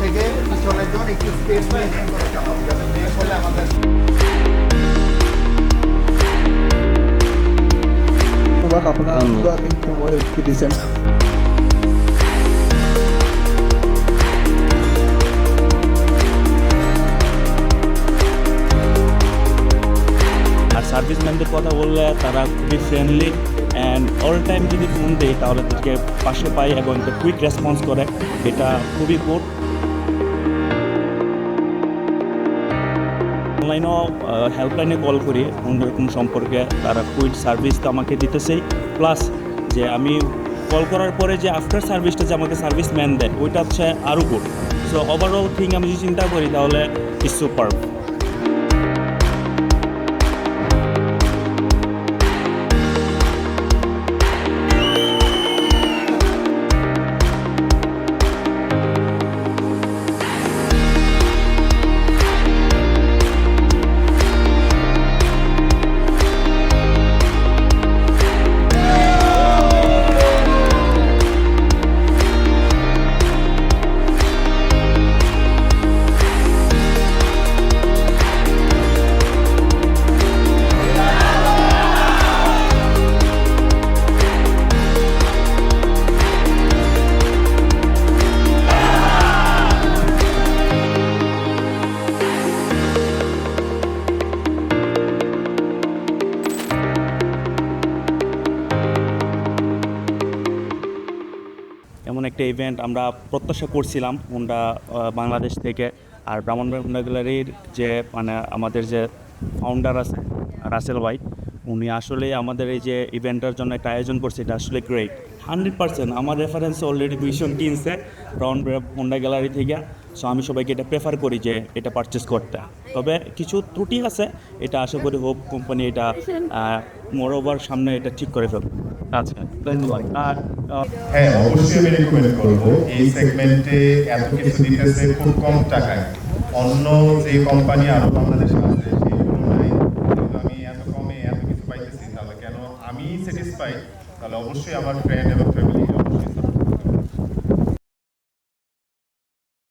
থেকে পিছনের জন একটু স্পেস মেনটেন করে চালাবো, যাতে ব্রেক হলে আমাদের আপনারা একটু দিয়েছেন। আর সার্ভিসম্যানদের কথা বললে তারা খুবই ফ্রেন্ডলি অ্যান্ড অল টাইম যদি ফোন দেয় তাহলে তাদেরকে পাশে পাই এবং একটা কুইক রেসপন্স করে, এটা খুবই গুড। অনলাইনেও হেল্পলাইনে কল করি অন্যরকম সম্পর্কে, তারা কুইক সার্ভিস তো আমাকে দিতেছেই, প্লাস যে আমি কল করার পরে যে আফটার সার্ভিসটা যে আমাকে সার্ভিসম্যান দেয় ওইটা হচ্ছে আরও গুড। সো ওভারঅল থিং আমি যদি চিন্তা করি তাহলে ইটস সুপারব। এমন একটা ইভেন্ট আমরা প্রত্যাশা করছিলাম হোন্ডা বাংলাদেশ থেকে। আর ব্রাহ্মণবাড়িয়া হোন্ডা গ্যালারির যে মানে আমাদের যে ফাউন্ডার আছে রাসেল ভাই, উনি আসলে আমাদের এই যে ইভেন্টের জন্য একটা আয়োজন করছে, এটা আসলে গ্রেট। 100% আমার রেফারেন্স অলরেডি 2 জন কিনছে ব্রাহ্মণবাড়িয়া হোন্ডা গ্যালারি থেকে। সো আমি সবাইকে এটা প্রেফার করি যে এটা পারচেস করতে। তবে কিছু ত্রুটি আছে, এটা আশা করি হোপ কোম্পানি এটা মোরওভার সামনে এটা ঠিক করে ফেলবে। আচ্ছা, ধন্যবাদ। আর হ্যাঁ, অবশ্যই আমি রেকমেন্ড করব। এই সেগমেন্টে এত কিছু দিতেছে খুব কম টাকায়। অন্য যে কোম্পানি আরো বাংলাদেশে আছে সেই তুলনায় আমি এত কমে এত কিছু পাইতেছি, তাহলে কেন আমি স্যাটিসফাইড, তাহলে অবশ্যই আমার ফ্রেন্ড এবং ফ্যামিলি অবশ্যই